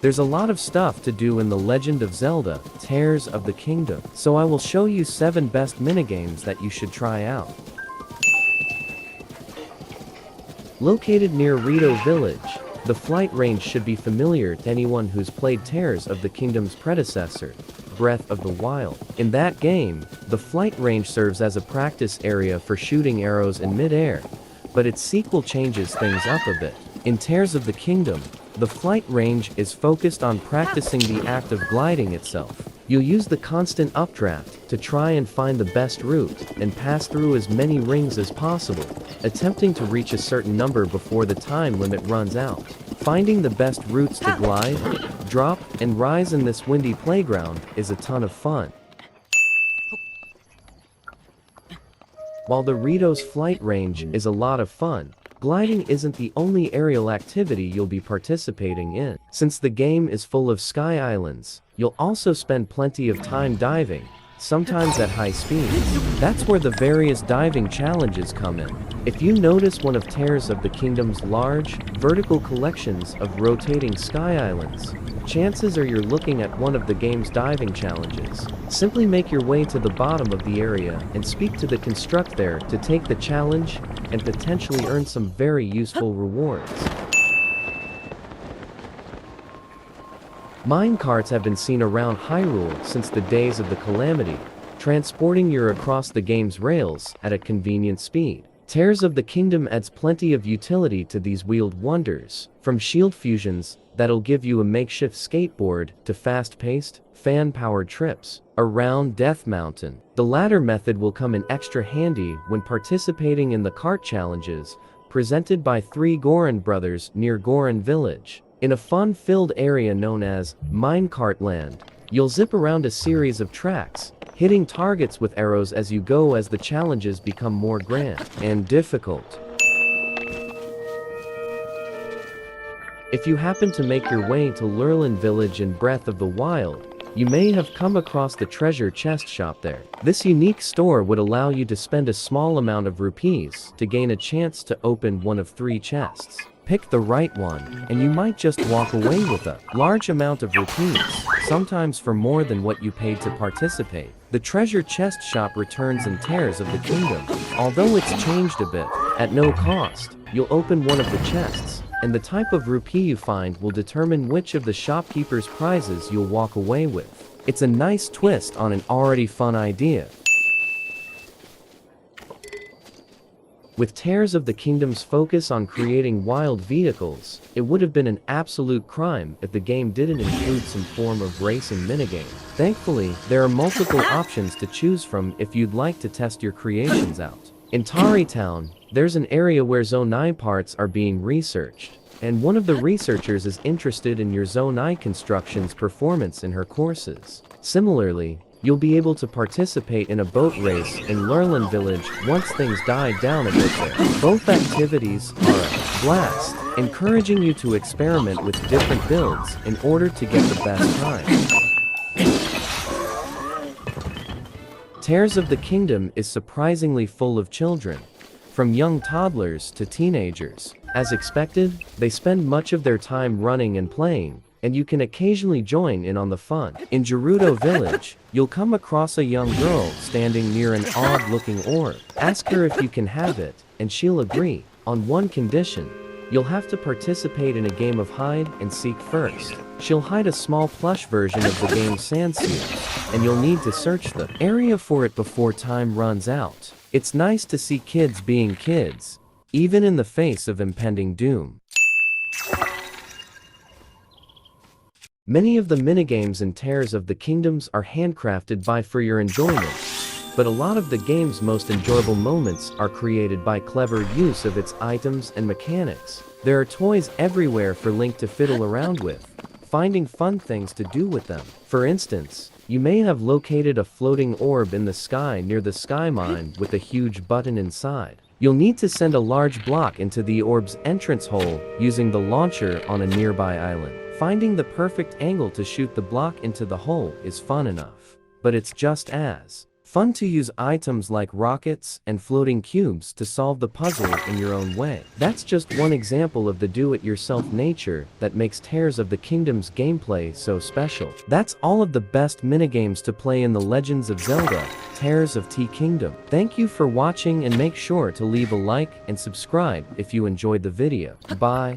There's a lot of stuff to do in The Legend of Zelda, Tears of the Kingdom, so I will show you 7 best minigames that you should try out. Located near Rito Village, the flight range should be familiar to anyone who's played Tears of the Kingdom's predecessor, Breath of the Wild. In that game, the flight range serves as a practice area for shooting arrows in mid-air, but its sequel changes things up a bit. In Tears of the Kingdom, the flight range is focused on practicing the act of gliding itself. You'll use the constant updraft to try and find the best route and pass through as many rings as possible, attempting to reach a certain number before the time limit runs out. Finding the best routes to glide, drop, and rise in this windy playground is a ton of fun. While the Rito's flight range is a lot of fun, gliding isn't the only aerial activity you'll be participating in. Since the game is full of sky islands, you'll also spend plenty of time diving, sometimes at high speeds. That's where the various diving challenges come in. If you notice one of Tears of the Kingdom's large, vertical collections of rotating sky islands, chances are you're looking at one of the game's diving challenges. Simply make your way to the bottom of the area and speak to the construct there to take the challenge and potentially earn some very useful rewards. Minecarts have been seen around Hyrule since the days of the Calamity, transporting you across the game's rails at a convenient speed. Tears of the Kingdom adds plenty of utility to these wheeled wonders, from shield fusions that'll give you a makeshift skateboard to fast-paced, fan-powered trips around Death Mountain. The latter method will come in extra handy when participating in the cart challenges presented by 3 Goron brothers near Goron Village. In a fun-filled area known as Minecart Land, you'll zip around a series of tracks, hitting targets with arrows as you go as the challenges become more grand and difficult. If you happen to make your way to Lurelin Village in Breath of the Wild, you may have come across the treasure chest shop there. This unique store would allow you to spend a small amount of rupees to gain a chance to open one of 3 chests. Pick the right one, and you might just walk away with a large amount of rupees, sometimes for more than what you paid to participate. The treasure chest shop returns in Tears of the Kingdom. Although it's changed a bit, at no cost, you'll open one of the chests, and the type of rupee you find will determine which of the shopkeeper's prizes you'll walk away with. It's a nice twist on an already fun idea. With Tears of the Kingdom's focus on creating wild vehicles, it would have been an absolute crime if the game didn't include some form of racing minigame. Thankfully, there are multiple options to choose from if you'd like to test your creations out. In Tari Town, there's an area where Zonai parts are being researched, and one of the researchers is interested in your Zonai construction's performance in her courses. Similarly, you'll be able to participate in a boat race in Lurelin Village once things die down a bit there. Both activities are a blast, encouraging you to experiment with different builds in order to get the best time. Tears of the Kingdom is surprisingly full of children, from young toddlers to teenagers. As expected, they spend much of their time running and playing, and you can occasionally join in on the fun. In Gerudo Village, you'll come across a young girl standing near an odd-looking orb. Ask her if you can have it, and she'll agree, on one condition: you'll have to participate in a game of hide and seek first. She'll hide a small plush version of the game's sand seals, and you'll need to search the area for it before time runs out. It's nice to see kids being kids, even in the face of impending doom. Many of the minigames in Tears of the Kingdoms are handcrafted for your enjoyment, but a lot of the game's most enjoyable moments are created by clever use of its items and mechanics. There are toys everywhere for Link to fiddle around with, finding fun things to do with them. For instance, you may have located a floating orb in the sky near the sky mine with a huge button inside. You'll need to send a large block into the orb's entrance hole using the launcher on a nearby island. Finding the perfect angle to shoot the block into the hole is fun enough, but it's just as Fun to use items like rockets and floating cubes to solve the puzzle in your own way. That's just one example of the do-it-yourself nature that makes Tears of the Kingdom's gameplay so special. That's all of the best minigames to play in The Legends of Zelda: Tears of the Kingdom. Thank you for watching, and make sure to leave a like and subscribe if you enjoyed the video. Bye.